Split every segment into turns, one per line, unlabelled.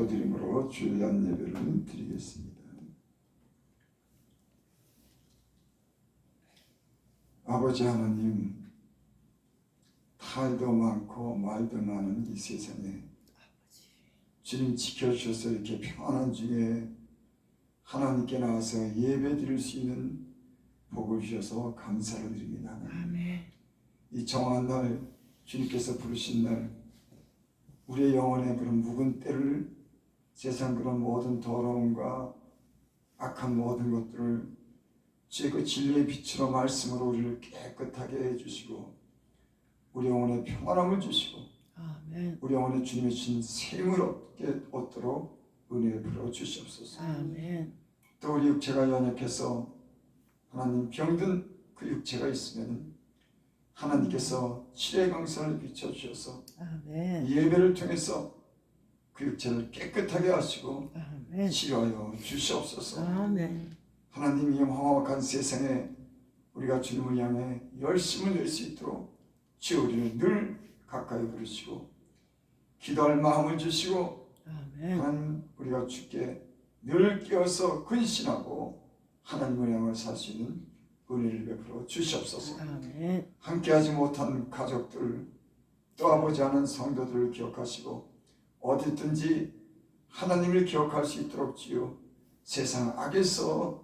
기도드림으로 주일날 예배를 드리겠습니다. 아버지 하나님, 탈도 많고 말도 많은 이 세상에 주님 지켜주셔서 이렇게 평안한 중에 하나님께 나와서 예배 드릴 수 있는 복을 주셔서 감사를 드립니다.
아멘.
이 정한 날, 주님께서 부르신 날, 우리의 영혼의 그런 묵은 때를, 세상 그런 모든 더러움과 악한 모든 것들을 주의 그 진리의 빛으로 말씀으로 우리를 깨끗하게 해주시고 우리 영혼에 평안함을 주시고
아멘.
우리 영혼에 주님의 주신 샘을 얻도록 은혜를 베풀어 주시옵소서.
아멘.
또 우리 육체가 연약해서 하나님 병든 그 육체가 있으면 하나님께서 치료의 강선을 비춰주셔서
아멘.
이 예배를 통해서 그 육체를 깨끗하게 하시고
아멘.
치료하여 주시옵소서.
아멘.
하나님이 험악한 세상에 우리가 주님을 향해 열심을 낼 수 있도록 주여 우리를 늘 가까이 부르시고 기도할 마음을 주시고
아멘.
하나님 우리가 주께 늘 끼어서 근신하고 하나님을 향해 살 수 있는 은혜를 베풀어 주시옵소서.
아멘.
함께하지 못한 가족들 떠나보지 않은 성도들을 기억하시고 어디든지 하나님을 기억할 수 있도록 주여 세상 악에서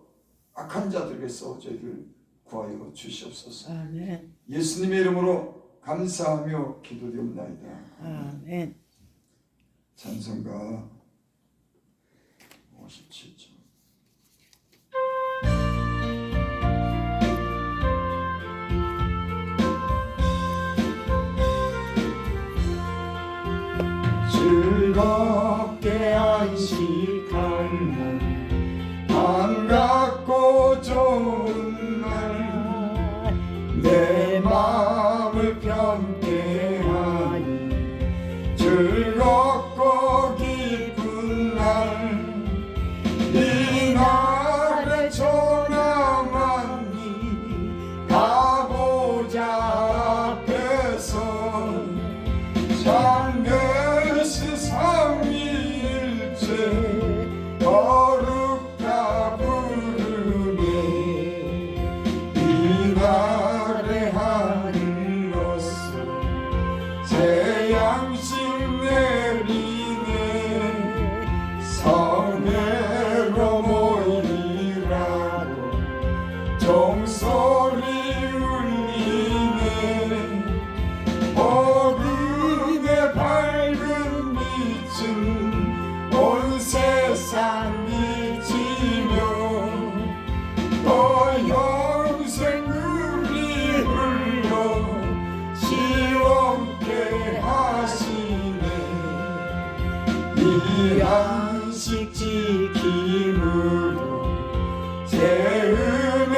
악한 자들에게서 저희를 구하여 주시옵소서.
아멘.
예수님의 이름으로 감사하며 기도드립니다.
아멘.
찬송가 57절. 즐겁게 안식하는 반갑고 좋은 날 내 마음을 편케 하니 즐겁고 기쁜 날 이 날에 전화 만니 가보자 앞에서 참되시 삼위일체 거룩하 부르네 이 날의 하늘로서 새 양식 내리네 성회로 모이라고 종소리 울리네 어른의 밝은 빛은 온 세상 비치며 또 영생 우리 흘려 시원케 하시네 이 안식 지킴으로 새 은혜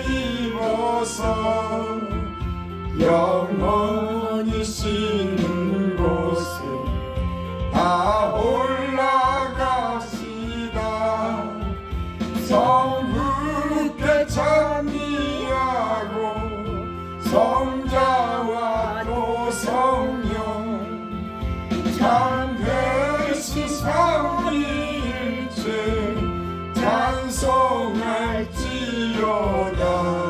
입어서 영원히 쉬는 곳에 다 올라가시다 성부께 찬미하고 성자와 또 성령 참되시 삼위일체 찬송할지어다.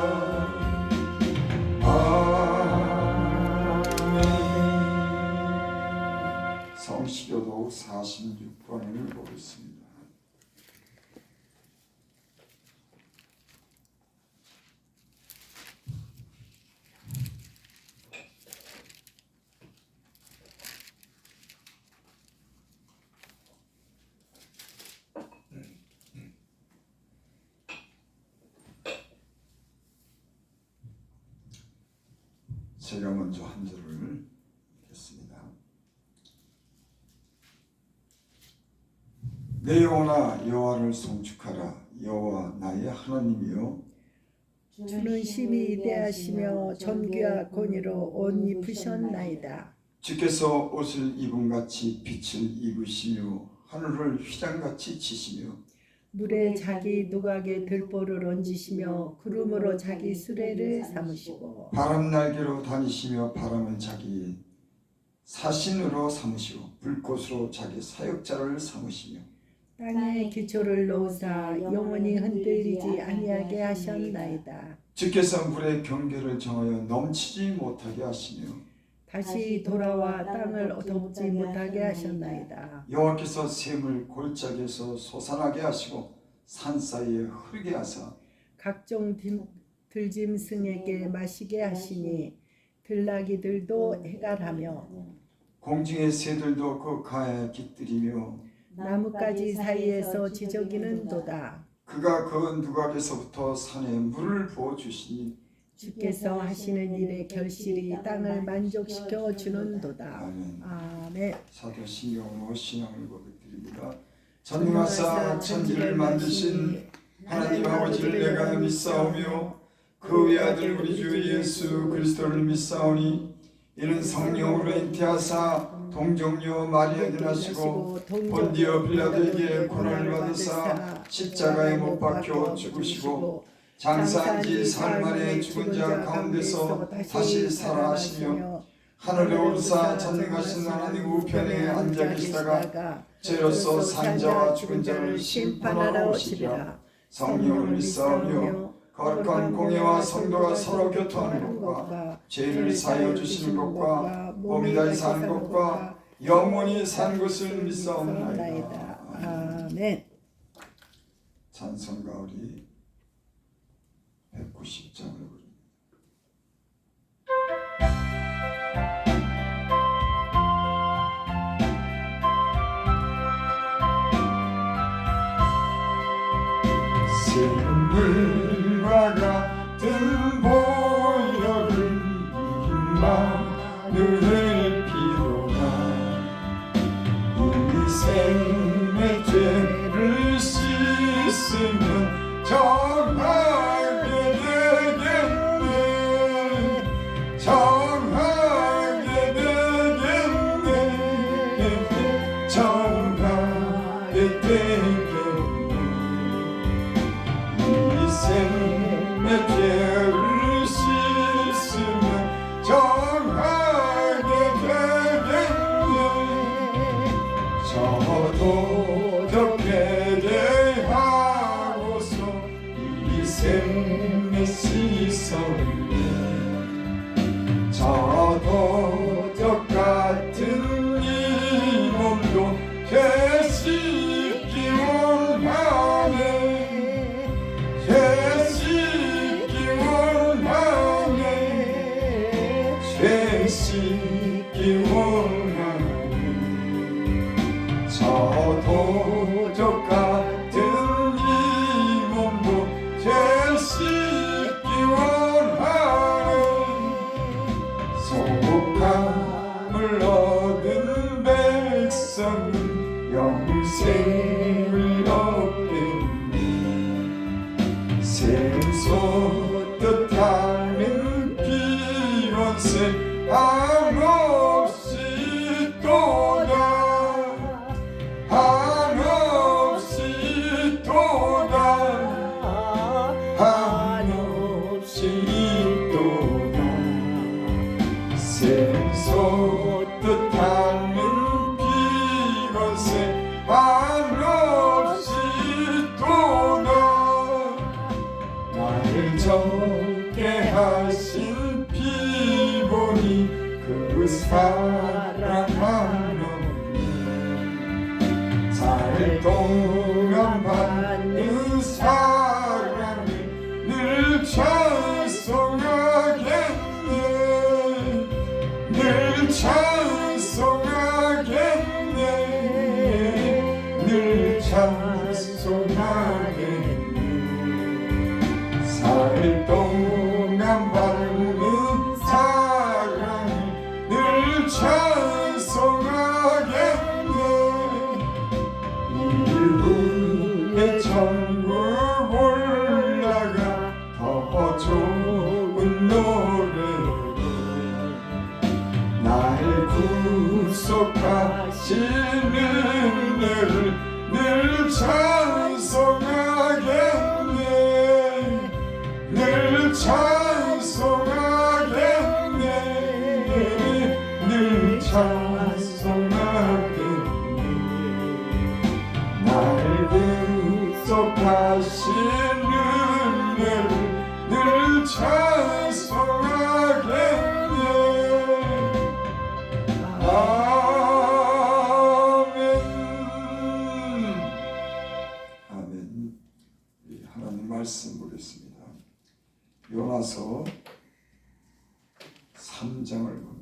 성시교독 46번을 보겠습니다. 제가 먼저 한 절을 읽겠습니다. 내 영혼아 여호와를 송축하라. 여호와 나의 하나님이여
주는 심히 위대하시며 존귀와 권위로 옷 입으셨나이다.
주께서 옷을 입음같이 빛을 입으시며 하늘을 휘장같이 치시며
물에 자기 누각에 들보를 얹으시며 구름으로 자기 수레를 삼으시고
바람 날개로 다니시며 바람을 자기 사신으로 삼으시고 불꽃으로 자기 사역자를 삼으시며
땅에 기초를 놓으사 영원히 흔들리지 아니하게 하셨나이다.
주께서 물의 경계를 정하여 넘치지 못하게 하시며
다시 돌아와 땅을 덮지 못하게 하셨나이다.
여호와께서 샘을 골짜기에서 솟아나게 하시고 산 사이에 흐르게 하사
각종 들짐승에게 마시게 하시니 들나귀들도 해갈하며
공중의 새들도 그 가에 깃들이며
나뭇가지 사이에서 지저귀는도다.
그가 그 누각에서부터 산에 물을 부어 주시니
주께서 하시는 일에 결실이 땅을 만족시켜 주는도다.
아멘.
아멘.
사도 신경으로 신앙을 고백드립니다. 전능하사 천지를 만드신 하나님 아버지를 내가 믿사오며 그 외아들 우리 주 예수 그리스도를 믿사오니 이는 성령으로 잉태하사 동정녀 마리아에게 나시고 본디오 빌라도에게 고난을 받으사 십자가에 못 박혀 죽으시고 장사한 지 사흘 만에 죽은 자 가운데서 다시 살아나시며 하늘에 오르사 전능하신 하나님 우편에 앉아 계시다가 죄로서 산 자와 죽은 자를 심판하러 오시리라. 성령을 믿사오며 거룩한 공예와 성도가 서로 교통하는 것과 죄를 사하여 주시는 것과 몸이 다시 사는 것과 영원히 산 것을 믿사옵나이다.
아멘.
찬송가 우리 190장을 부릅니다. 샘물과 같은 보혈을 임마누엘 피로가 이 생의 죄를 씻으면 정하게 되겠네. 정하게 되겠네. 정하게 되겠네. 이 생의 죄를 씻으면 정하게 되겠네. 저도 회개하고서 이 생에 씻었네. 저도 똑같은 이 몸도 죄 씻기 원하네. 죄 씻기 원하네. 죄 씻기 원하네. 저도 똑같은 이 몸도 죄 씻기 원하네. 소복함을 얻은 백성은 영생을 얻겠네. 샘솟듯 하는 피원새 한없이 또다. 한없이 또다. 한없이 또다. 샘솟듯 하는 피건새 한없이 또다. 나를 적게 하신 피보니 그 사랑하는 살 동안 받는 사랑을 늘 찬송하겠네. 늘 찬송하겠네. 늘 찬송하겠네. 살 동안 받는 사랑을 늘 찬송하겠네. 이후에 천국 올라가 더 좋은 노래로 나를 구속하시는 은혜를 늘 찬송하겠네. 늘 찬송하겠네. 늘 찬송하겠네. 나를 극속하시는 은혜를 늘 찬송하겠네. 아멘. 아멘. 우리 하나님 말씀 보겠습니다. 요나서 3장을 봅니다.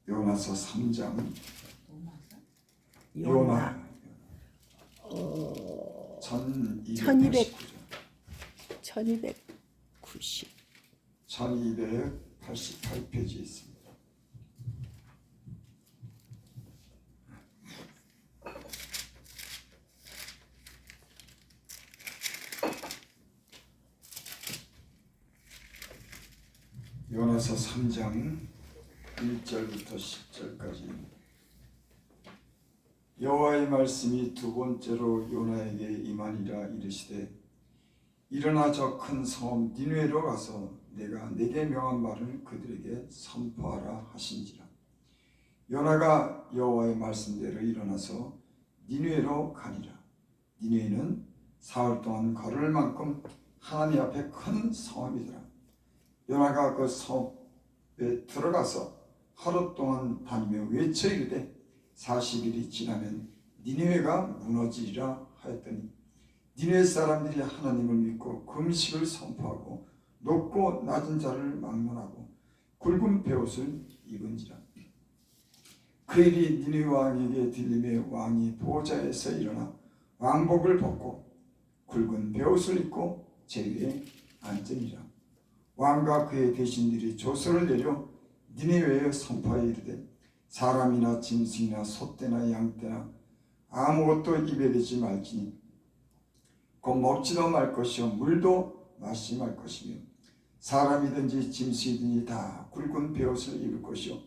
요나서 3장. 요나
1290
1288페이지에 있습니다. 요나서 3장 1절부터 10절까지. 여호와의 말씀이 두 번째로 요나에게 임하니라. 이르시되 일어나 저 큰 섬 니느웨로 가서 내가 내게 명한 말을 그들에게 선포하라 하신지라. 요나가 여호와의 말씀대로 일어나서 니느웨로 가니라. 니느웨는 사흘 동안 걸을 만큼 하나님 앞에 큰 성읍이더라. 요나가 그 성읍에 들어가서 하루 동안 다니며 외쳐 이르되 40일이 지나면 니느웨가 무너지리라 하였더니 니느웨 사람들이 하나님을 믿고 금식을 선포하고 높고 낮은 자를 막론하고 굵은 베옷을 입은지라. 그 일이 니느웨 왕에게 들림에 왕이 보좌에서 일어나 왕복을 벗고 굵은 베옷을 입고 제위에 앉으니라. 왕과 그의 대신들이 조서를 내려 니느웨에 선포하여 이르되 사람이나 짐승이나 소떼나 양떼나 아무것도 입에 대지 말지니 곧 먹지도 말 것이요 물도 마시지 말 것이며 사람이든지 짐승이든지 다 굵은 베옷을 입을 것이요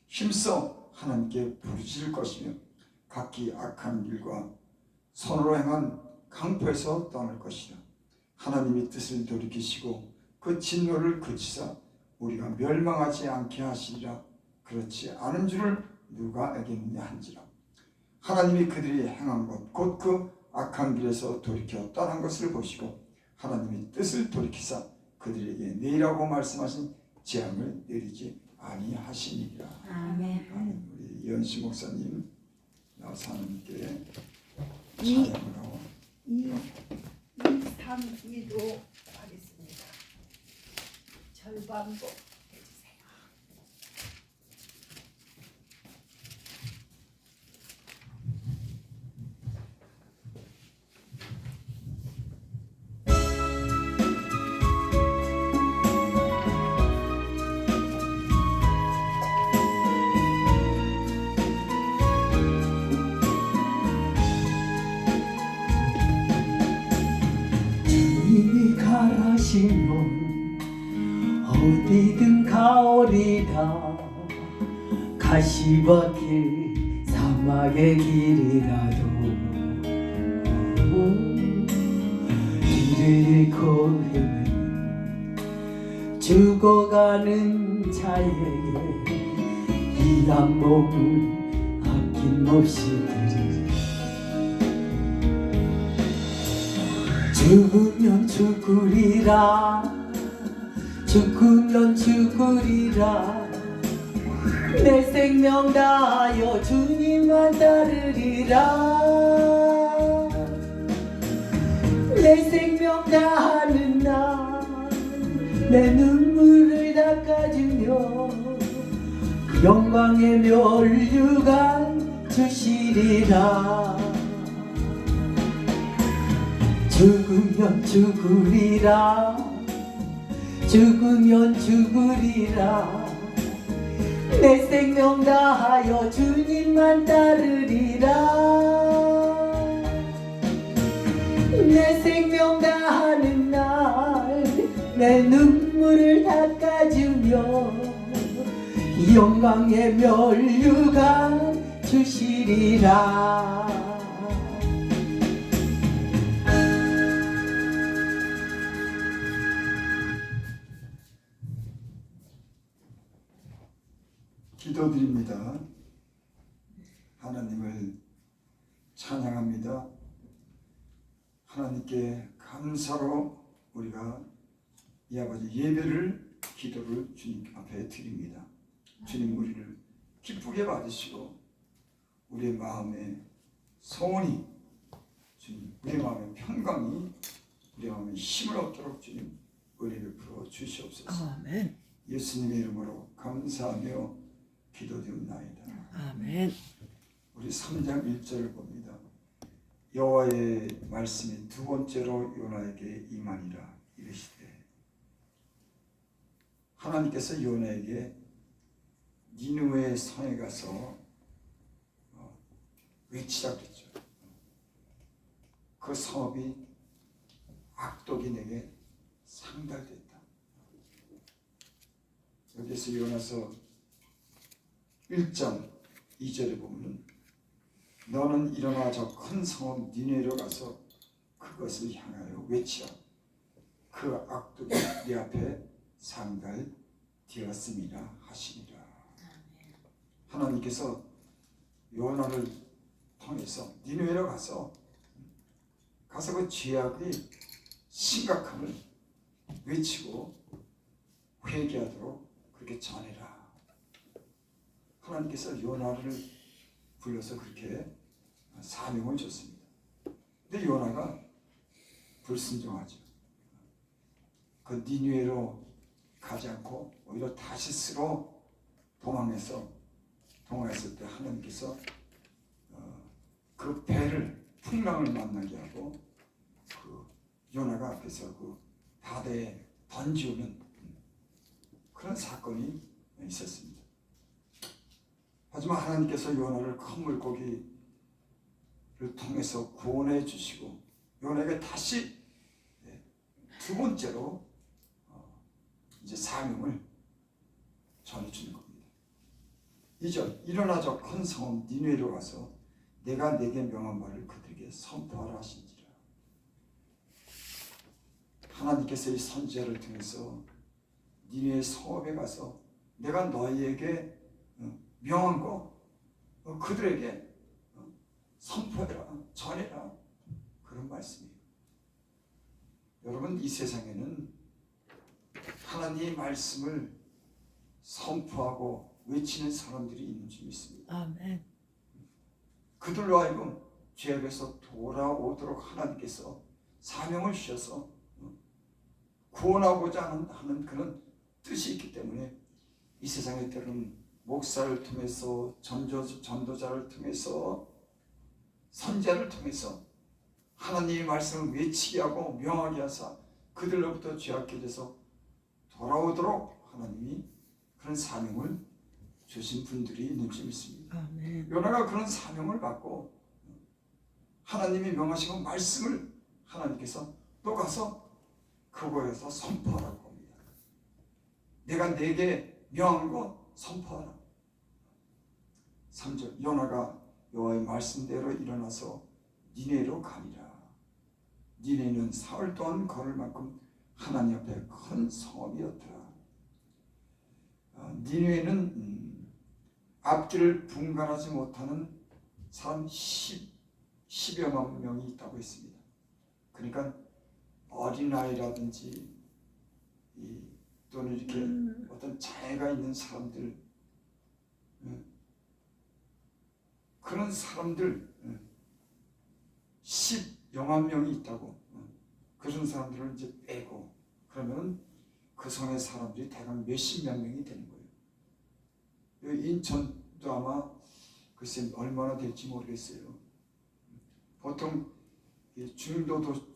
힘써 하나님께 부르짖을 것이며 각기 악한 길과 손으로 행한 강포에서 떠날 것이라. 하나님이 뜻을 돌이키시고 그 진노를 그치사 우리가 멸망하지 않게 하시리라. 그렇지 않은 줄을 누가 알겠느냐 한지라. 하나님이 그들이 행한 것 곧 그 악한 길에서 돌이켜 떠난 것을 보시고 하나님이 뜻을 돌이키사 그들에게 내리라고 말씀하신 재앙을 내리지 아니하시니라. 아멘. 우리 이현식 목사님 나와서 하나님께 찬양으로
2, 3, 2로 하겠습니다. 절반곡 해주세요.
주님이 가라시면 어디든 가오리다. 가시밭길 사막의 길이라도 길을 잃고 헤매 죽어가는 자에게 이 한 몸을 아낌없이 드리리. 죽으면 죽으리라. 죽으면 죽으리라. 내 생명 다하여 주님만 따르리라. 내 생명 다하는 날 내 눈물을 닦아주며 영광의 멸류관 주시리라. 죽으면 죽으리라. 죽으면 죽으리라. 내 생명 다하여 주님만 따르리라. 내 생명 다하는 날 내 눈물을 닦아주며 영광의 멸류관 주시리라.
기도드립니다. 하나님을 찬양합니다. 하나님께 감사로 우리가 이 아버지 예배를 기도를 주님 앞에 드립니다. 주님 우리를 기쁘게 받으시고 우리의 마음에 소원이 주님 우리의 마음에 평강이 우리의 마음에 힘을 얻도록 주님 은혜 베풀어 주시옵소서.
아멘.
예수님의 이름으로 감사하며 기도드립나이다.
아멘.
우리 3장 1절을 봅니다. 여호와의 말씀이 두 번째로 요나에게 임하니라 이르시되, 하나님께서 요나에게 니느웨 성에 가서 외치라 그랬죠. 그 성읍이 악독이 내게 상달됐다. 여기서 요나서 1장 2절에 보면 너는 일어나 저 큰 성읍 니느웨로 가서 그것을 향하여 외치라. 그 악독이 네 앞에 상달되었음이라 하시니라. 하나님께서 요나를 통해서 니느웨로 가서 그 죄악의 심각함을 외치고 회개하도록 그렇게 전해라. 하나님께서 요나를 불러서 그렇게 사명을 줬습니다. 근데 요나가 불순종하죠. 그 니느웨로 가지 않고 오히려 다시스로 동행했을 때 하나님께서 그 배를 풍랑을 만나게 하고 그 요나가 앞에서 그 바다에 던지우는 그런 사건이 있었습니다. 하지만 하나님께서 요나를 큰 물고기를 통해서 구원해 주시고 요나에게 다시 두 번째로 이제 사명을 전해주는 겁니다. 2절 일어나 저 큰 성읍 니느웨로 가서 내가 내게 명한 말을 그들에게 선포하라 하신지라. 하나님께서 이 선지자를 통해서 니느웨 성읍에 가서 내가 너희에게 명한 거 그들에게 선포해라, 전해라, 그런 말씀이에요. 여러분, 이 세상에는 하나님의 말씀을 선포하고 외치는 사람들이 있는 줄 믿습니다.
아멘.
그들로 하여금 죄악에서 돌아오도록 하나님께서 사명을 주셔서 구원하고자 하는 그런 뜻이 있기 때문에 이 세상에 때로는 목사를 통해서 전도자를 통해서 선지자를 통해서 하나님의 말씀을 외치게 하고 명하게 하사 그들로부터 죄악해져서 돌아오도록 하나님이 그런 사명을 주신 분들이 있는 줄 믿습니다.
아멘.
요나가 그런 사명을 받고 하나님이 명하시고 말씀을 하나님께서 또 가서 그곳에서 선포하라고 합니다. 내가 내게 명한 거 선포하라. 3절 요나가 여호와의 말씀대로 일어나서 니느웨로 가니라. 니느웨는 사흘 동안 걸을 만큼 하나님 앞에 큰 성읍이었더라. 니느웨는 앞길을 분간하지 못하는 사람 10여만 명이 있다고 했습니다. 그러니까 어린아이라든지 또는 이렇게 어떤 장애가 있는 사람들, 그런 사람들 10여만 명이 있다고. 그런 사람들을 이제 빼고 그러면 그 성의 사람들이 대강 몇십만 명이 되는 거예요. 여기 인천도 아마 글쎄 얼마나 될지 모르겠어요. 보통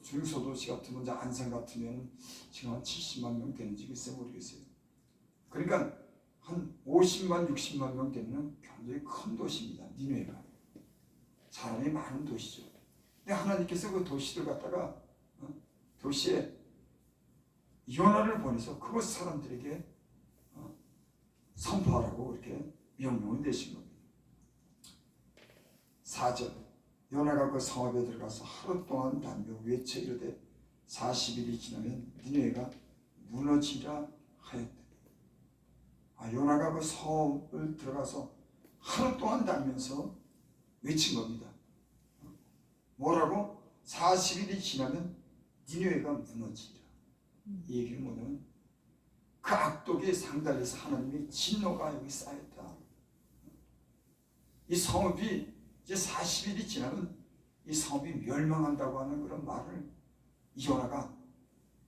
중소도시 같으면 이제 안산 같으면 지금 한 70만 명 되는지 글쎄 모르겠어요. 그러니까 한 50만 60만 명 되는 굉장히 큰 도시입니다. 니느웨가 사람이 많은 도시죠. 근데 하나님께서 그 도시를 갖다가 도시에 요나를 보내서 그곳 사람들에게 선포하라고 이렇게 명령을 내신 겁니다. 4절 요나가 그 성읍에 들어가서 하루 동안 단며 외쳐 이르되 40일이 지나면 니느웨가 무너지라 하였다. 요나가 그 성을 들어가서 하루 동안 다니면서 외친 겁니다. 뭐라고? 40일이 지나면 니느웨가 무너지리라. 이 얘기는 뭐냐면 그 악독에 상달해서 하나님의 진노가 여기 쌓였다. 이 성읍이 이제 40일이 지나면 이 성읍이 멸망한다고 하는 그런 말을 요나가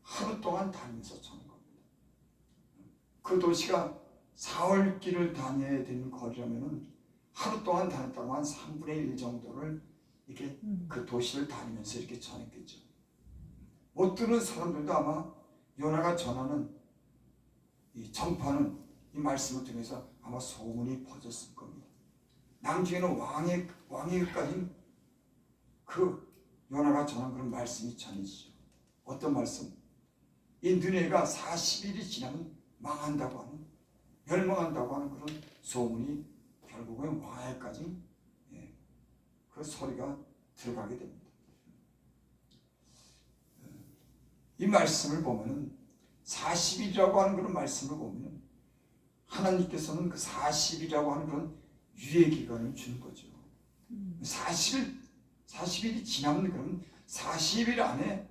하루 동안 다니면서 전한 겁니다. 그 도시가 사흘길을 다녀야 되는 거리라면 하루 동안 다녔다고 한 3분의 1 정도를 이렇게 그 도시를 다니면서 이렇게 전했겠죠. 못 들은 사람들도 아마 요나가 전하는 이 전파는 이 말씀을 통해서 아마 소문이 퍼졌을 겁니다. 나중에는 왕에까지 그 요나가 전한 그런 말씀이 전해지죠. 어떤 말씀? 이 느네가 40일이 지나면 망한다고 하는, 멸망한다고 하는 그런 소문이 결국은 왕에까지 그 소리가 들어가게 됩니다. 이 말씀을 보면은 40일이라고 하는 그런 말씀을 보면 하나님께서는 그 40일이라고 하는 그런 유예 기간을 주는 거죠. 40일이 지나면 그러면 40일 안에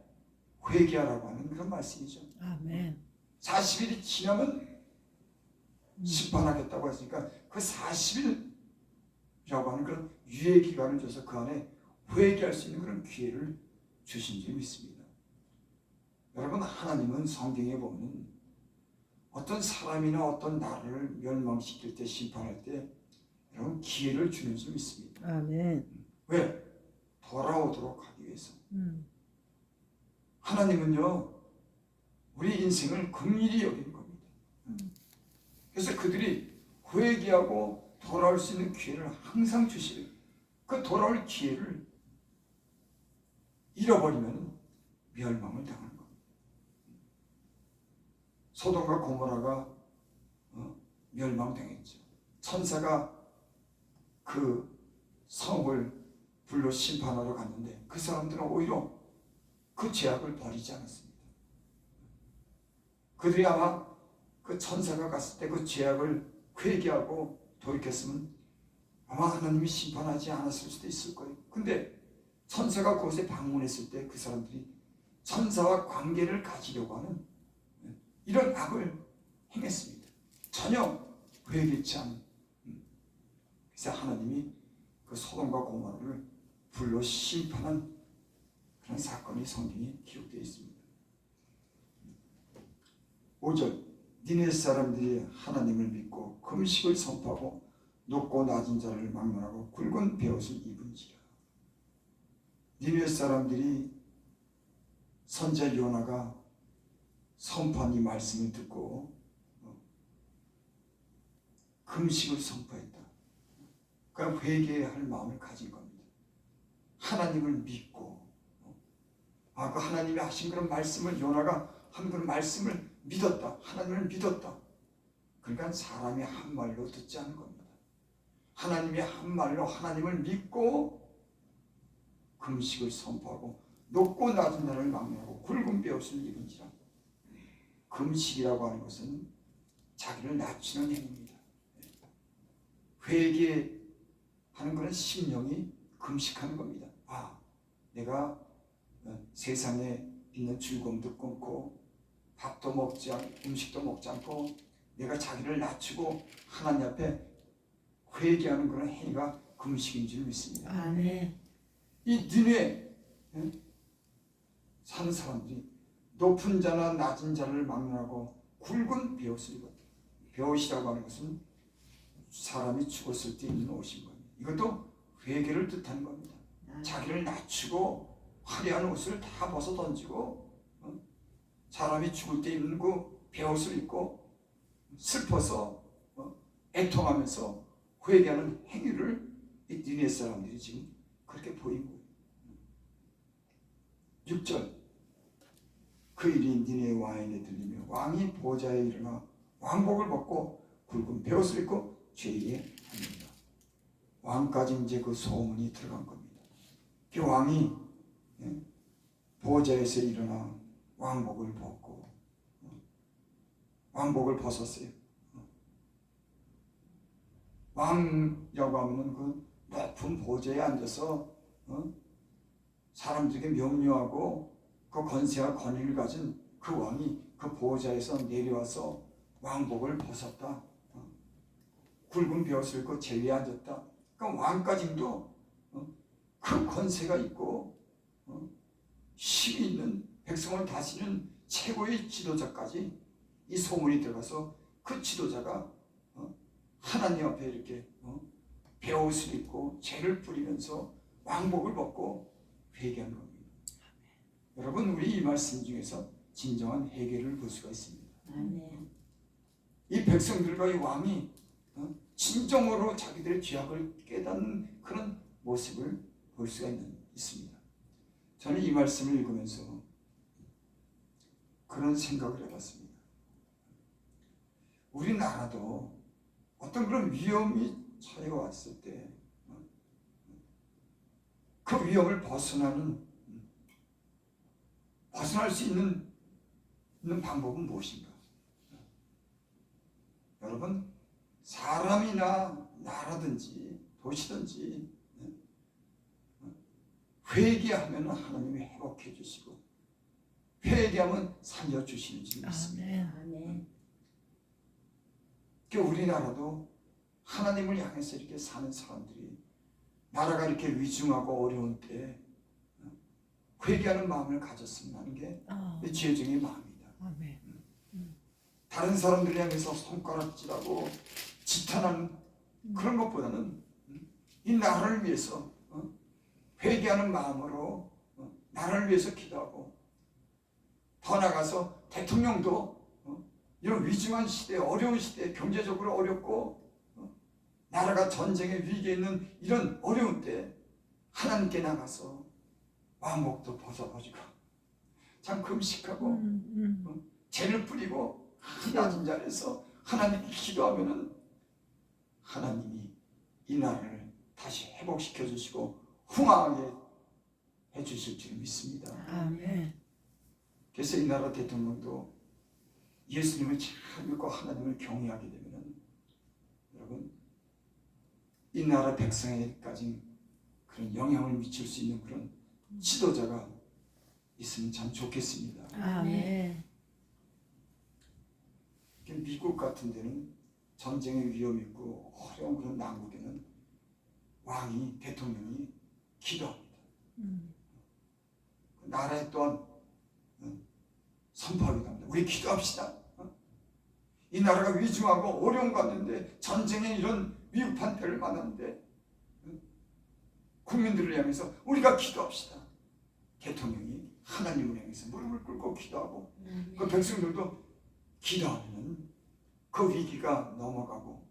회개하라고 하는 그런 말씀이죠.
아멘.
40일이 지나면 심판하겠다고 했으니까 그 40일이라고 하는 그런 유예 기간을 줘서 그 안에 회개할 수 있는 그런 기회를 주신 줄 믿습니다. 여러분, 하나님은 성경에 보면 어떤 사람이나 어떤 나라를 멸망시킬 때, 심판할 때 여러분 기회를 주는 줄 믿습니다.
아멘.
왜? 돌아오도록 하기 위해서. 하나님은요 우리 인생을 긍휼히 여기는 겁니다. 그래서 그들이 회개하고 돌아올 수 있는 기회를 항상 주시고, 그 돌아올 기회를 잃어버리면 멸망을 당하는 겁니다. 소돔과 고모라가 멸망당했죠. 천사가 그 성을 불로 심판하러 갔는데 그 사람들은 오히려 그 죄악을 버리지 않았습니다. 그들이 아마 그 천사가 갔을 때 그 죄악을 회개하고 돌이켰으면 아마 하나님이 심판하지 않았을 수도 있을 거예요. 근데 천사가 그곳에 방문했을 때 그 사람들이 천사와 관계를 가지려고 하는 이런 악을 행했습니다. 전혀 회개치 않은. 그래서 하나님이 그 소돔과 고모라를 불로 심판한 그런 사건이 성경에 기록되어 있습니다. 5절, 니네 사람들이 하나님을 믿고 금식을 선포하고 높고 낮은 자를 막론하고 굵은 베옷을 입은지라. 니네 사람들이 선지자 요나가 선포한 이 말씀을 듣고 금식을 선포했다. 그러니까 회개할 마음을 가진 겁니다. 하나님을 믿고 그 하나님이 하신 그런 말씀을, 요나가 한 그런 말씀을 믿었다. 하나님을 믿었다. 그러니까 사람이 한 말로 듣지 않은 겁니다. 하나님이 한 말로 하나님을 믿고 금식을 선포하고 높고 낮은 자를 막론하고 굵은 베옷을 입은지라. 금식이라고 하는 것은 자기를 낮추는 행위입니다. 회개하는 그런 심령이 금식하는 겁니다. 내가 세상에 있는 즐거움도 끊고 밥도 먹지 않고 음식도 먹지 않고 내가 자기를 낮추고 하나님 앞에 회개하는 그런 행위가 금식인 줄 믿습니다.
아멘.
이 니네 사는 사람들이 높은 자나 낮은 자를 막론하고 굵은 베옷을 입었다. 베옷이라고 하는 것은 사람이 죽었을 때 입는 옷인 겁니다. 이것도 회개를 뜻하는 겁니다. 자기를 낮추고 화려한 옷을 다 벗어 던지고 사람이 죽을 때 입는 그 베옷을 입고 슬퍼서 애통하면서 회개하는 행위를 이 니네 사람들이 지금 그렇게 보인 거예요. 6절, 그 일이 니네 왕에게 들리며 왕이 보좌에 일어나 왕복을 벗고 굵은 베옷을 입고 죄에 합니다. 왕까지 이제 그 소문이 들어간 겁니다. 그 왕이 보좌에서 일어나 왕복을 벗고 왕복을 벗었어요. 왕이라고 하면 그 높은 보좌에 앉아서 사람들에게 명료하고 그 권세와 권위를 가진 그 왕이 그 보좌에서 내려와서 왕복을 벗었다. 굵은 벼슬 입고 제위에 앉았다. 그러니까 왕까지도 그 권세가 있고 힘이 있는 백성을 다스리는 최고의 지도자까지 이 소문이 들어가서 그 지도자가 하나님 앞에 이렇게 벼옷을 입고 죄를 뿌리면서 왕복을 벗고 회개한 겁니다. 여러분, 우리 이 말씀 중에서 진정한 회개를 볼 수가 있습니다.
아멘.
이 백성들과 이 왕이 진정으로 자기들의 죄악을 깨닫는 그런 모습을 볼 수가 있습니다. 저는 이 말씀을 읽으면서 그런 생각을 해봤습니다. 우리나라도 어떤 그런 위험이 처해왔을 때 그 위험을 벗어날 수 있는 방법은 무엇인가? 여러분, 사람이나 나라든지 도시든지 회개하면 하나님이 회복해 주시고 회개하면 살려주시는 줄 믿습니다.
아멘.
우리나라도 하나님을 향해서 이렇게 사는 사람들이 나라가 이렇게 위중하고 어려운 때 회개하는 마음을 가졌으면 하는 게 지혜정의 마음이다.
아멘.
다른 사람들 향해서 손가락질하고 지탄하는 그런 것보다는 이 나라를 위해서 회개하는 마음으로 나라를 위해서 기도하고 더 나아가서 대통령도 이런 위중한 시대, 어려운 시대, 경제적으로 어렵고 나라가 전쟁의 위기에 있는 이런 어려운 때 하나님께 나가서 왕복도 벗어버리고 참 금식하고 죄를 뿌리고 낮은 자리에서 하나님께 기도하면은 하나님이 이 나라를 다시 회복시켜 주시고 흥하게 해 주실 줄 믿습니다.
아멘.
그래서 이 나라 대통령도 예수님을 잘 믿고 하나님을 경외하게 되면은 여러분 이 나라 백성에게까지 그런 영향을 미칠 수 있는 그런 지도자가 있으면 참 좋겠습니다.
아멘.
미국 같은 데는 전쟁의 위험이 있고 어려운 그런 난국에는 왕이, 대통령이 기도합니다. 나라에 또한 선포하기도 합니다. 우리 기도합시다. 이 나라가 위중하고 어려운 것 같은데 전쟁의 이런 위급한 때를 만났는데 국민들을 향해서 우리가 기도합시다. 대통령이 하나님을 향해서 무릎을 꿇고 기도하고 그 백성들도 기도하면 그 위기가 넘어가고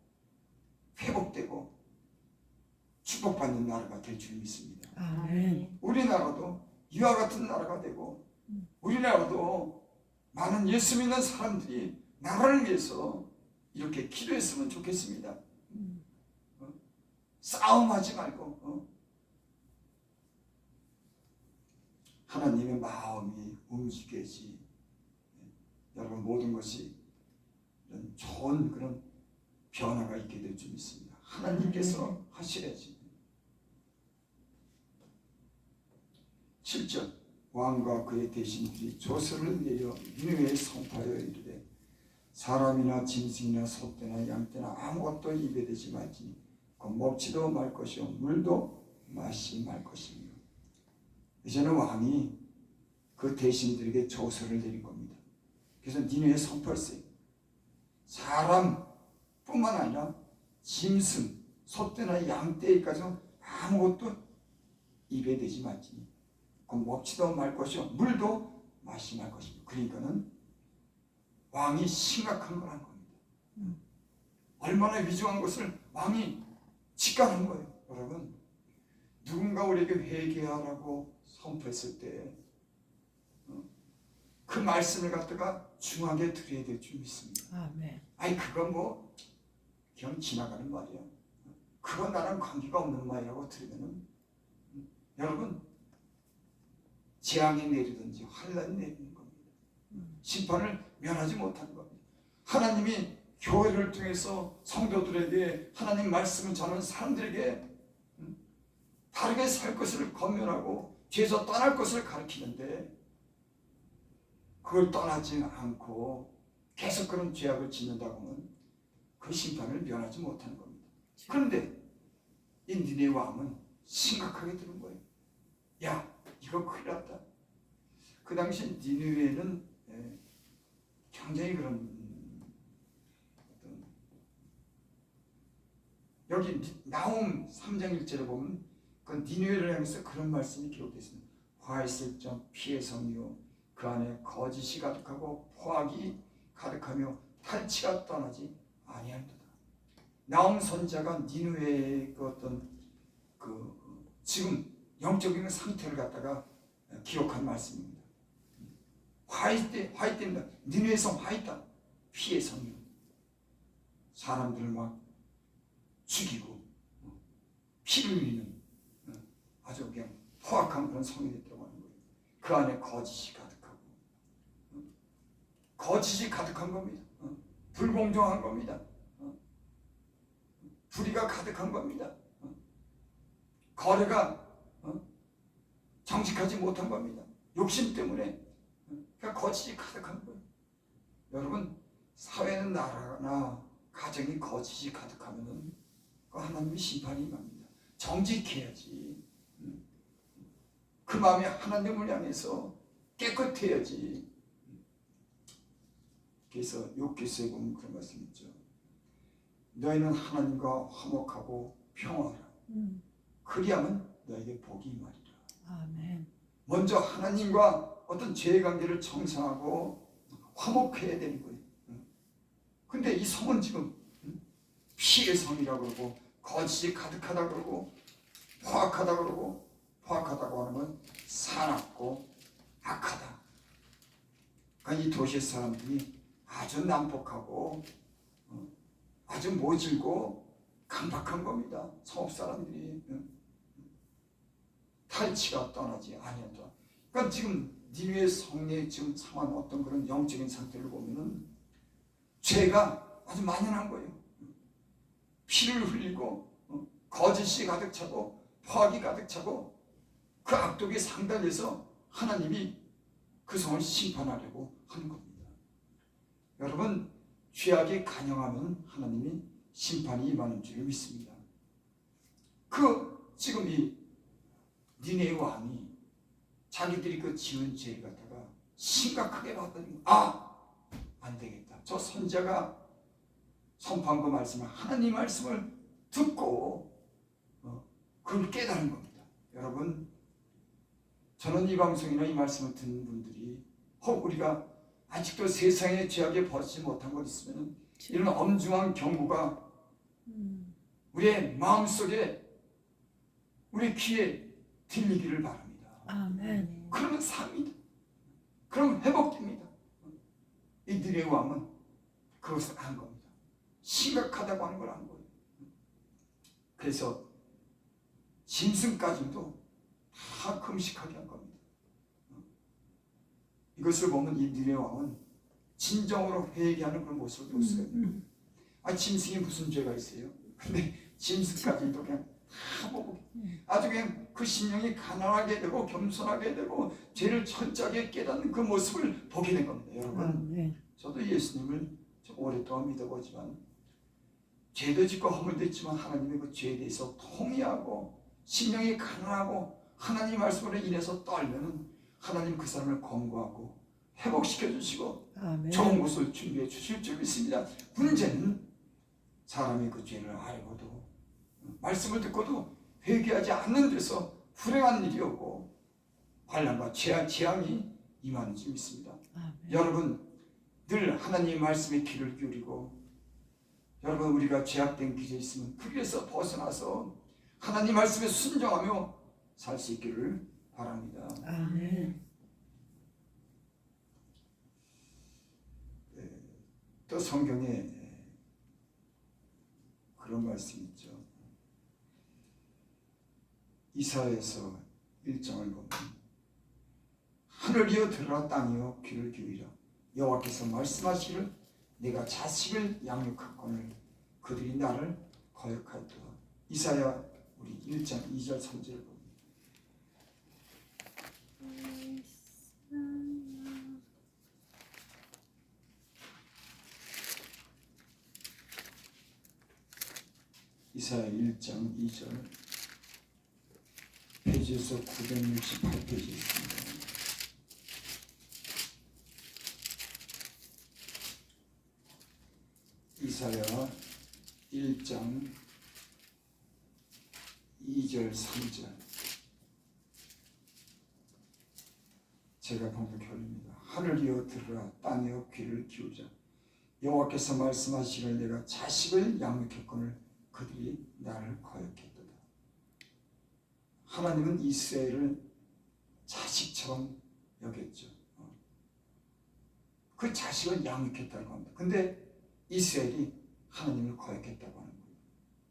회복되고 축복받는 나라가 될 줄 믿습니다.
아멘.
우리나라도 이와 같은 나라가 되고 우리나라도 많은 예수 믿는 사람들이 나라를 위해서 이렇게 기도했으면 좋겠습니다. 싸움하지 말고 하나님의 마음이 움직여야지 여러분 모든 것이 이런 좋은 그런 변화가 있게 될 줄 믿습니다. 하나님께서 하시야지. 7절 왕과 그의 대신들이 조서를 내려 니느웨에 선포하여 이르되 사람이나 짐승이나 소떼나 양떼나 아무것도 입에 대지 말지니 그 먹지도 말 것이요 물도 마시지 말 것이며. 이제는 왕이 그 대신들에게 조서를 내린 겁니다. 그래서 니느웨에 선포했어요. 사람뿐만 아니라 짐승, 소떼나 양떼까지 아무것도 입에 대지 말지니 그 먹지도 말 것이요 물도 마시지 말 것입니다. 그러니까는 왕이 심각한 거란 겁니다. 얼마나 위중한 것을 왕이 직감한 거예요. 여러분, 누군가 우리에게 회개하라고 선포했을 때 그 말씀을 갖다가 중하게 드려야 될 줄 믿습니다.
아멘.
아니 그건 뭐 그냥 지나가는 말이야. 그건 나랑 관계가 없는 말이라고 들으면은 여러분 재앙이 내리든지 환란이 내리는 겁니다. 심판을 면하지 못하는 겁니다. 하나님이 교회를 통해서 성도들에게 하나님 말씀을 전하는 사람들에게 다르게 살 것을 권면하고 죄에서 떠날 것을 가르치는데 그걸 떠나지 않고 계속 그런 죄악을 짓는다고 하면 그 심판을 면하지 못하는 겁니다. 그런데 이 니네 왕은 심각하게 들은 거예요. 야, 이거 큰일 났다. 그 당시 니느웨는 굉장히 그런 어떤 여기 나홈 3장 1절에 보면 그 니느웨를 향해서 그런 말씀이 기록되어 있습니다. 화 있을 점 피의 성이요 그 안에 거짓이 가득하고 포악이 가득하며 탈취가 떠나지 아니하리로다. 나홈 선자가 니느웨의 그 어떤 그 지금 영적인 상태를 갖다가 기록한 말씀입니다. 화이때입니다. 니느웨 성 화이다. 피의 성이요. 사람들을 막 죽이고 피를 흘리는 아주 그냥 포악한 그런 성이 됐다고 하는 거예요. 그 안에 거짓이 가득하고 거짓이 가득한 겁니다. 불공정한 겁니다. 불의가 가득한 겁니다. 거래가 정직하지 못한 겁니다. 욕심 때문에 그러니까 거짓이 가득한 거예요. 여러분 사회는 나라나 가정이 거짓이 가득하면은 그 하나님의 심판이 임합니다. 정직해야지. 그 마음이 하나님을 향해서 깨끗해야지. 그래서 욥기서에 보면 그런 말씀 있죠. 너희는 하나님과 화목하고 평화하라. 그리하면 너에게 복이 임하리라.
아멘.
먼저 하나님과 어떤 죄의 관계를 정상하고 화목해야 되는 거예요. 근데 이 성은 지금 피의 성이라고 그러고 거짓이 가득하다 그러고 포악하다 그러고 포악하다고 하는 건 사납고 악하다. 그러니까 이 도시 사람들이 아주 난폭하고 아주 모질고 강박한 겁니다. 성읍 사람들이 탈취가 떠나지 아니었다. 그러니까 지금 니느웨 성에 지금 상한 어떤 그런 영적인 상태를 보면은 죄가 아주 만연한 거예요. 피를 흘리고 거짓이 가득 차고 포악이 가득 차고 그 악독이 상달해서 하나님이 그 성을 심판하려고 하는 겁니다. 여러분 죄악이 간영하면 하나님이 심판이 임하는 줄을 믿습니다. 그 지금 이 니느웨 왕이 자기들이 그 지은 죄를 갖다가 심각하게 봤더니 안 되겠다. 저 선자가 선포한 그 말씀을 하나님 말씀을 듣고 그걸 깨달은 겁니다. 여러분 저는 이 방송이나 이 말씀을 듣는 분들이 혹 우리가 아직도 세상의 죄악에 벗지 못한 것 있으면 이런 엄중한 경고가 우리의 마음속에 우리 귀에 들리기를 바랍니다.
아멘.
그러면 삽니다. 그러면 회복됩니다. 이 니느웨 왕은 그것을 안 겁니다. 심각하다고 하는 걸 안 거예요. 그래서 짐승까지도 다 금식하게 한 겁니다. 이것을 보면 이 니느웨 왕은 진정으로 회개하는 그런 모습을 볼 수가 있는 거예요. 짐승이 무슨 죄가 있어요? 근데 짐승까지도 그냥 다 보고 아주 그냥 그 심령이 가난하게 되고 겸손하게 되고 죄를 철저하게 깨닫는 그 모습을 보게 된 겁니다. 여러분
아멘.
저도 예수님을 좀 오랫동안 믿어보지만 죄도 짓고 허물도 있지만 하나님의 그 죄에 대해서 통회하고 심령이 가난하고 하나님 말씀으로 인해서 떨면은 하나님 그 사람을 권고하고 회복시켜 주시고
아멘.
좋은 곳을 준비해 주실 줄 믿습니다. 문제는 사람이 그 죄를 알고도 말씀을 듣고도 회개하지 않는 데서 불행한 일이 오고 환난과 재앙이 임하는 줄 믿습니다.
아멘.
여러분 늘 하나님의 말씀에 귀를 기울이고 여러분 우리가 죄악된 길에 있으면 그 길에서 벗어나서 하나님 말씀에 순종하며 살 수 있기를 바랍니다.
아멘.
또 성경에 그런 말씀이 있죠. 이사야에서 1장을 보면 하늘이여 들으라 땅이여 귀를 기울이라 여호와께서 말씀하시기를 내가 자식을 양육하거늘 그들이 나를 거역하였도다. 이사야 우리 1장 2절 3절 봅니다. 이사야 1장 2절 페이지에서 968페이지 있습니다. 이사야 1장 2절 3절 제가 봉독해올립니다. 하늘이여 들으라, 땅이여 귀를 기울자. 여호와께서 말씀하시기를 내가 자식을 양육했거늘 그들이 나를 거역했도다. 하나님은 이스라엘을 자식처럼 여겼죠. 그 자식을 양육했다고 합니다. 근데 이스라엘이 하나님을 거역했다고 하는 거예요.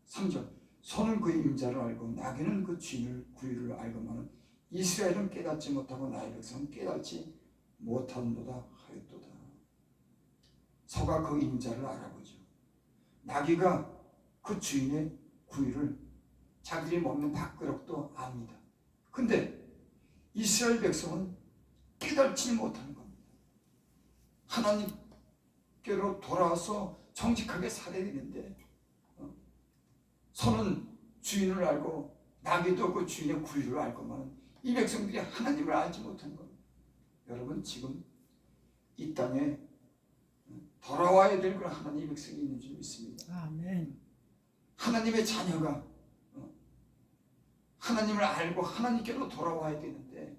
3절 소는 그 임자를 알고 나귀는 그 주인을 구유를 알고만은 이스라엘은 깨닫지 못하고 나의 백성은 깨닫지 못한도다 하였도다. 소가 그 임자를 알아보죠. 나귀가 그 주인의 구유를 자기들이 먹는 밥그릇도 압니다. 근데 이스라엘 백성은 깨닫지 못하는 겁니다. 하나님께로 돌아와서 정직하게 살아야 되는데 소는 주인을 알고 나귀도 그 주인의 구유를 알고만 이 백성들이 하나님을 알지 못한 겁니다. 여러분 지금 이 땅에 돌아와야 될 그런 하나님의 백성이 있는 줄 믿습니다.
아멘.
하나님의 자녀가 하나님을 알고 하나님께로 돌아와야 되는데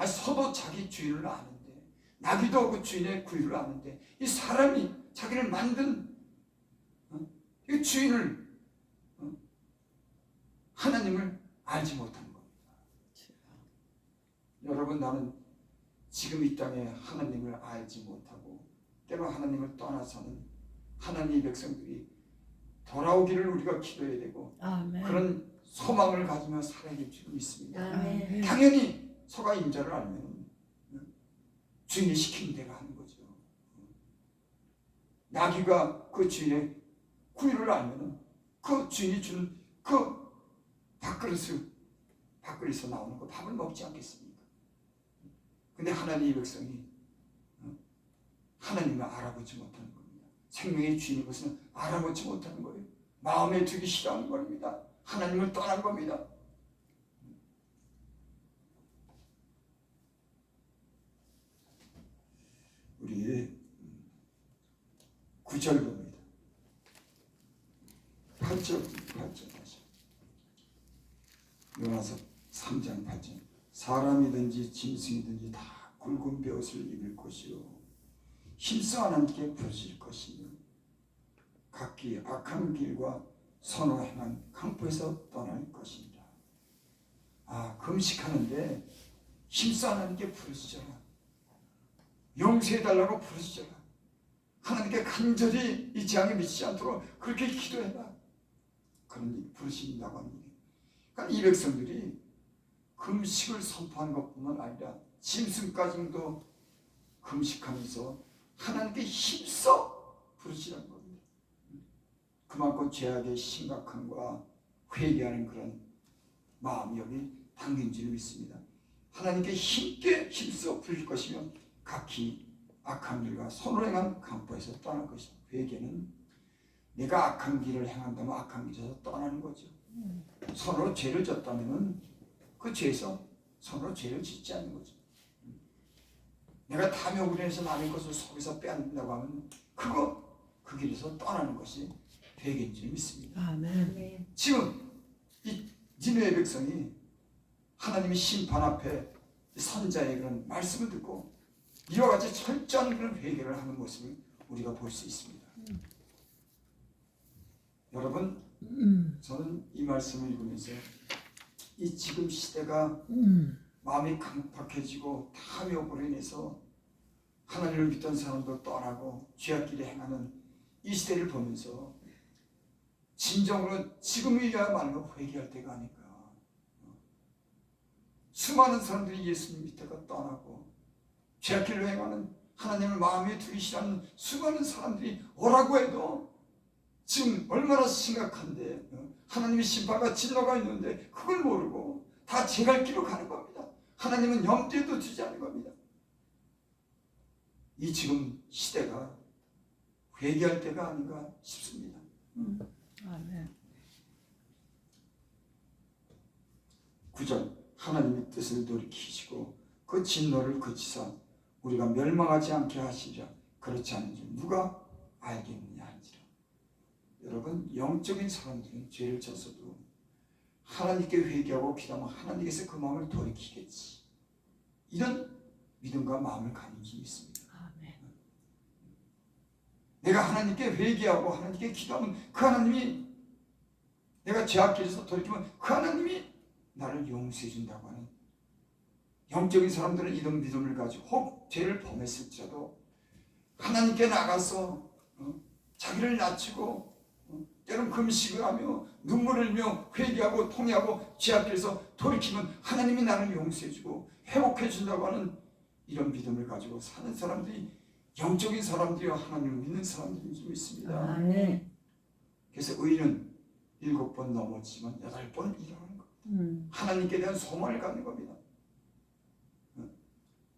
소도 자기 주인을 아는데 나귀도 그 주인의 구유를 아는데 이 사람이 자기를 만든 이 주인을 하나님을 알지 못한 겁니다. 여러분 나는 지금 이 땅에 하나님을 알지 못하고 때로 하나님을 떠나서는 하나님의 백성들이 돌아오기를 우리가 기도해야 되고
아멘.
그런 소망을 가지며 살아야 될 줄 믿습니다.
아멘.
당연히 소가 임자를 알면 주인이 시키는 대로 하는 거죠. 나귀가 그 주인의 구유를 알면 그 주인이 주는 그 밥그릇에서 나오는 그 밥을 먹지 않겠습니까? 근데 하나님의 백성이 하나님을 알아보지 못하는 겁니다. 생명의 주인인 것은 알아보지 못하는 거예요. 마음에 두기 싫어하는 겁니다. 하나님을 떠난 겁니다. 우리 9절 봅니다. 8절 다시. 요나서 3장 8절. 사람이든지 짐승이든지 다 굵은 벼옷을 입을 것이요 힘써 하나님께 부르실 것이며 각기 악한 길과 선을 행한 강포에서 떠날 것입니다. 금식하는데 힘써 하나님께 부르시잖아. 용서해달라고 부르시잖아. 하나님께 간절히 이 재앙에 미치지 않도록 그렇게 기도해라. 그런 부르신다고 합니다. 그러니까 이 백성들이 금식을 선포한 것뿐만 아니라 짐승까지도 금식하면서 하나님께 힘써 부르시는 겁니다. 그만큼 죄악의 심각함과 회개하는 그런 마음이 여기 담긴 줄 믿습니다. 하나님께 힘써 부르실 것이며 각기 악한 길과 선을 행한 강포에서 떠날 것이다. 회개는 내가 악한 길을 행한다면 악한 길에서 떠나는 거죠. 손으로 죄를 졌다면 그 죄에서 손으로 죄를 짓지 않는 거죠. 내가 탐욕으로 해서 남의 것을 속에서 빼앗는다고 하면 그 길에서 떠나는 것이 회개인 줄 믿습니다.
아멘.
지금 이 니느웨 백성이 하나님의 심판 앞에 선자의 그런 말씀을 듣고 이와 같이 철저한 그런 회개를 하는 모습을 우리가 볼 수 있습니다. 여러분, 저는 이 말씀을 읽으면서 이 지금 시대가 마음이 강팍해지고 탐욕으로 인해서 하나님을 믿던 사람도 떠나고 죄악길에 행하는 이 시대를 보면서 진정으로 지금이야말로 회개할 때가 아닌가. 수많은 사람들이 예수님 믿다가 떠나고 죄악길로 행하는 하나님을 마음에 두기 싫어하는 수많은 사람들이 오라고 해도 지금 얼마나 심각한데 하나님의 심판과 진노가 있는데 그걸 모르고 다 제 갈 길로 가는 겁니다. 하나님은 염두에도 두지 않는 겁니다. 이 지금 시대가 회개할 때가 아닌가 싶습니다.
아멘.
9절 하나님의 뜻을 돌이키시고 그 진노를 그치사 우리가 멸망하지 않게 하시리라. 그렇지 않은 줄 누가 알겠느냐 한지라. 여러분, 영적인 사람들은 죄를 졌어도 하나님께 회개하고 기도하면 하나님께서 그 마음을 돌이키겠지, 이런 믿음과 마음을 가진 줄이 있습니다.
아멘.
내가 하나님께 회개하고 하나님께 기도하면 그 하나님이, 내가 죄악길에서 돌이키면 그 하나님이 나를 용서해 준다고 하는 영적인 사람들은 이런 믿음을 가지고 혹 죄를 범했을지라도 하나님께 나가서 자기를 낮추고 때론 금식을 하며 눈물을 흘며 회개하고 통회하고 죄악길에서 돌이키면 하나님이 나를 용서해 주고 회복해 준다고 하는 이런 믿음을 가지고 사는 사람들이 영적인 사람들이요 하나님을 믿는 사람들이 좀 있습니다.
아멘.
그래서 의인은 7번 넘어지만 8번 일어나는 겁니다. 하나님께 대한 소망을 갖는 겁니다.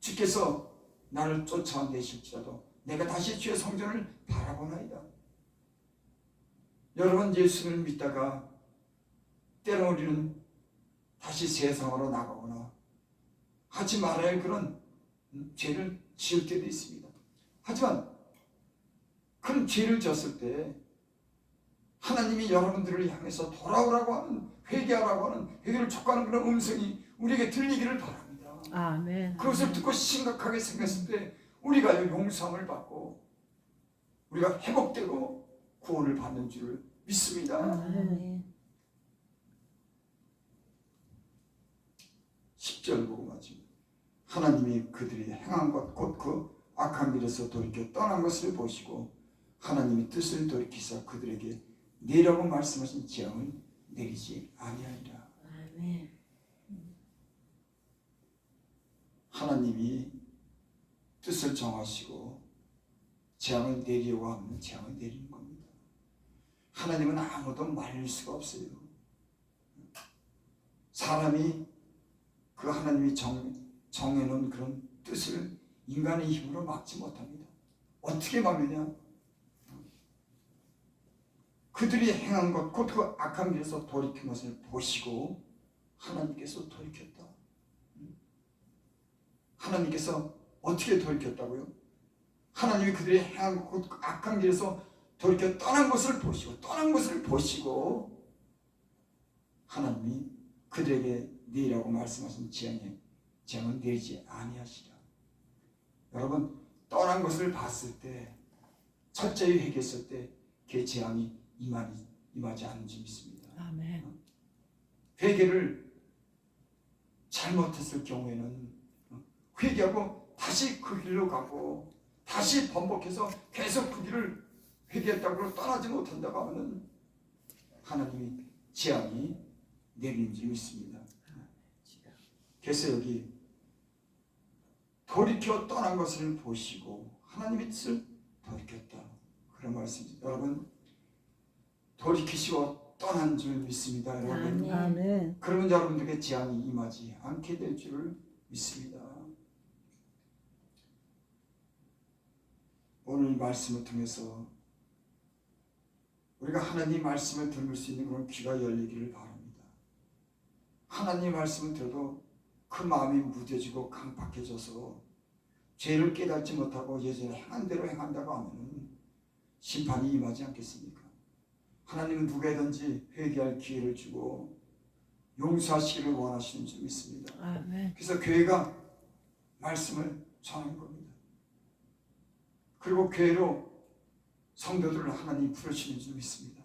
주께서 나를 쫓아내실지라도 내가 다시 주의 성전을 바라보나이다. 여러분, 예수를 믿다가 때로 우리는 다시 세상으로 나가거나 하지 말아야 할 그런 죄를 지을 때도 있습니다. 하지만 그런 죄를 졌을 때 하나님이 여러분들을 향해서 돌아오라고 하는, 회개하라고 하는, 회개를 촉구하는 그런 음성이 우리에게 들리기를 바랍니다.
아멘.
그것을 듣고 심각하게 생겼을 때 우리가 용서함을 받고 우리가 회복되고 구원을 받는 줄을 믿습니다.
아멘.
10절 보고 마칩니다. 하나님이 그들이 행한 것 곧 그 악한 길에서 돌이켜 떠난 것을 보시고 하나님이 뜻을 돌이키사 그들에게 내라고 말씀하신 재앙을 내리지 아니하리라.
아멘.
하나님이 뜻을 정하시고 재앙을 내리려고 하면 재앙을 내리는 겁니다. 하나님은 아무도 말릴 수가 없어요. 사람이 그 하나님이 정해놓은 그런 뜻을 인간의 힘으로 막지 못합니다. 어떻게 막느냐? 그들이 행한 것 곧 그 악한 길에서 돌이킨 것을 보시고 하나님께서 돌이켰다. 하나님께서 어떻게 돌이켰다고요? 하나님이 그들이 행한 것 곧 그 악한 길에서 돌이켜 떠난 것을 보시고 하나님이 그들에게 내리라고 말씀하신 재앙은 내리지 아니하시리라. 여러분, 떠난 것을 봤을 때, 철저히 회개했을 때 그 재앙이 임하지 않는 줄 믿습니다.
아멘.
회개를 잘못했을 경우에는 회개하고 다시 그 길로 가고 다시 번복해서 계속 그 길을 회개했다고 떠나지 못한다고 하면 하나님이 재앙이 내리는 줄 믿습니다. 그래서 여기 돌이켜 떠난 것을 보시고 하나님의 뜻을 돌이켰다, 그런 말씀입니다. 여러분, 돌이키시고 떠난 줄 믿습니다. 여러분,
아멘.
그러면 여러분들에게 재앙이 임하지 않게 될 줄을 믿습니다. 오늘 말씀을 통해서 우리가 하나님 말씀을 들을 수 있는 그런 귀가 열리기를 바랍니다. 하나님 말씀을 들어도 그 마음이 무뎌지고 강팍해져서 죄를 깨닫지 못하고 예전에 행한 대로 행한다고 하면 심판이 임하지 않겠습니까? 하나님은 누구에든지 회개할 기회를 주고 용서하시기를 원하시는 줄 믿습니다.
아멘.
그래서 교회가 말씀을 전하는 겁니다. 그리고 교회로 성도들을 하나님이 부르시는 줄 믿습니다.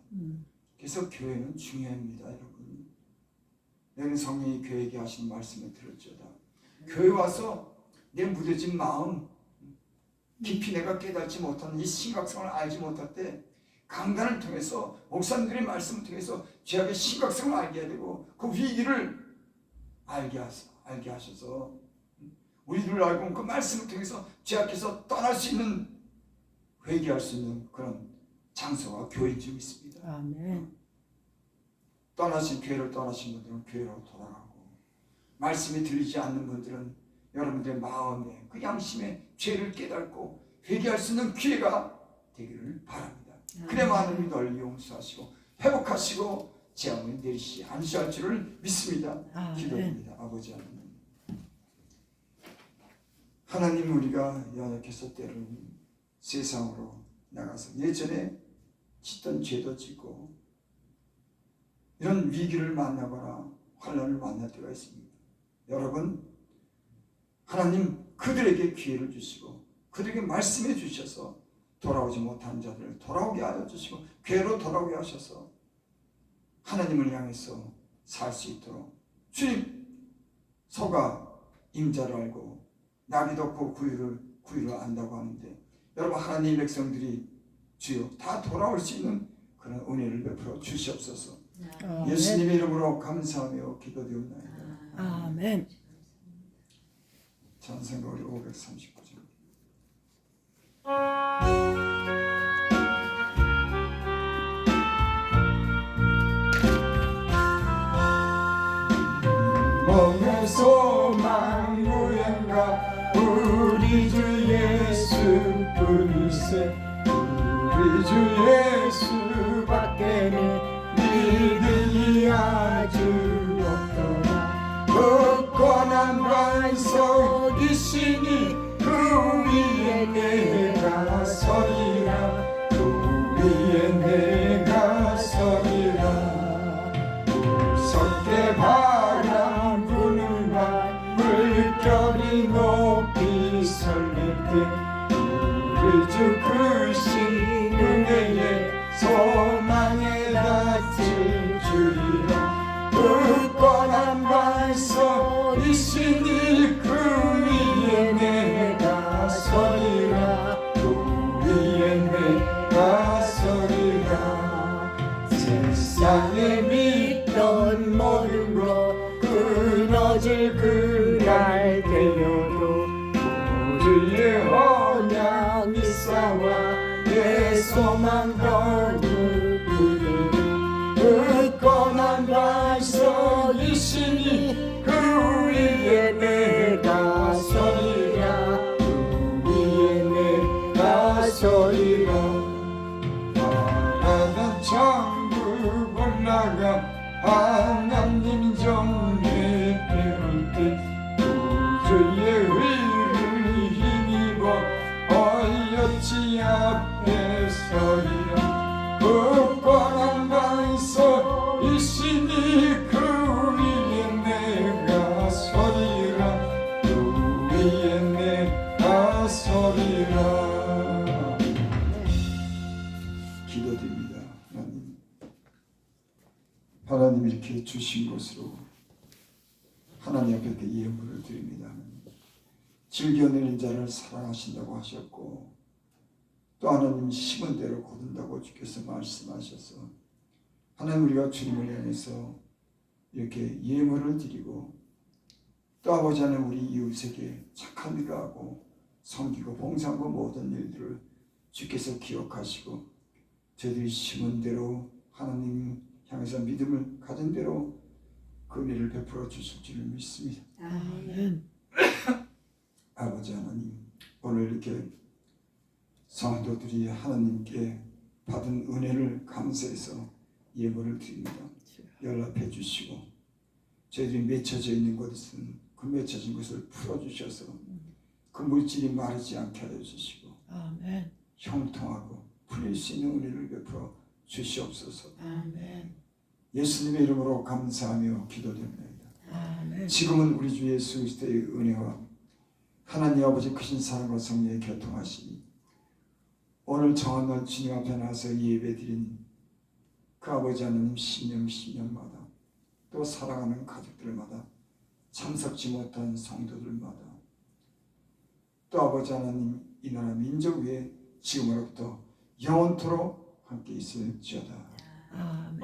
그래서 교회는 중요합니다. 여러분, 내는 성령이 교회에게 하시는 말씀을 들을지어다. 교회 와서 내 무뎌진 마음, 깊이 내가 깨닫지 못하는 이 심각성을 알지 못할 때 강단을 통해서, 목사님들의 말씀을 통해서 죄악의 심각성을 알게 해야 되고 그 위기를 알게 하셔서 우리를 알고 그 말씀을 통해서 죄악에서 떠날 수 있는, 회개할 수 있는 그런 장소가 교회인 줄 믿습니다.
아멘.
떠나신 교회를 떠나신 분들은 교회로 돌아가고, 말씀이 들리지 않는 분들은 여러분들의 마음에 그 양심의 죄를 깨닫고 회개할 수 있는 기회가 되기를 바랍니다. 그래야 하나님이 널리 용서하시고 회복하시고 재앙을 내리시 안수할 줄을 믿습니다. 기도합니다. 아버지 하나님, 하나님, 우리가 연약해서 때로는 세상으로 나가서 예전에 짓던 죄도 짓고 이런 위기를 만나거나 환난을 만날 때가 있습니다. 여러분, 하나님 그들에게 기회를 주시고 그들에게 말씀해 주셔서 돌아오지 못한 자들을 돌아오게 하여 주시고 교회로 돌아오게 하셔서 하나님을 향해서 살 수 있도록, 주님 소가 임자를 알고 나비 덮고 구유를 안다고 하는데, 여러분 하나님 백성들이 주여 다 돌아올 수 있는 그런 은혜를 베풀어 주시옵소서. 예수님의 이름으로 감사하며 기도드립니다.
아멘.
찬송가 539장. 몸의 소망 무언가 우리 주 예수뿐이세. 우리 주 예수밖에는 믿음이 아주 없더라. 굳건한 반석이시니 그 위에 내가 서리라. 그 위에 내가 서리라. 무섭게 바람 부는 날 물결이 높이 설릴 때 우리 주 크신 은혜에 소망에 닿을 줄이라. 굳건한 반석이시니 그 위에 내가 서리라. 그 위에 내가 서리라. 세상에 믿던 모든 것 끊어질 그날 되어도 우리의 언약 미사와 내 소망 거룩 그대로 굳건한 반석이시니 그 위에 내가 서리라. 그 위에 내가 서리라. 바라던 천국 올라가 하나님 정례 배울 때 우주의 의를 힘입어 어여치 앞에 서리라. 굳건한 반석이시니 그 위에 내가 서리라. 그 위에 내가 서리라. 기도드립니다. 하나님 이렇게 주신 것으로 하나님 앞에 예물을 드립니다. 즐겨내는 자를 사랑하신다고 하셨고, 또 하나님 심은 대로 거둔다고 주께서 말씀하셔서 하나님, 우리가 주님을 향해서 이렇게 예물을 드리고 또 아버지 하나님 우리 이웃에게 착한 일을 하고 섬기고 봉사하고 모든 일들을 주께서 기억하시고 저희들이 심은 대로 하나님 향해서 믿음을 가진 대로 그 은혜를 베풀어 주실 줄을 믿습니다.
아멘.
아버지 하나님, 오늘 이렇게 성도들이 하나님께 받은 은혜를 감사해서 예물을 드립니다. 연락해 주시고 저희들이 맺혀져 있는 것은 그 맺혀진 것을 풀어주셔서 그 물질이 마르지 않게 하여 주시고
아멘.
형통하고 풀릴 수 있는 은혜를 베풀어 주시옵소서.
아멘.
예수님의 이름으로 감사하며 기도드립니다.
아멘.
지금은 우리 주 예수 그리스도의 은혜와 하나님 아버지 크신 사랑과 성령의 교통하시니 오늘 정한 날 주님 앞에 나서 예배드린 그 아버지 하나님 신년마다 또 사랑하는 가족들마다 참석지 못한 성도들마다 또 아버지 하나님 이 나라 민족 위에 지금으로부터 영원토록 함께 있을지어다.
아멘.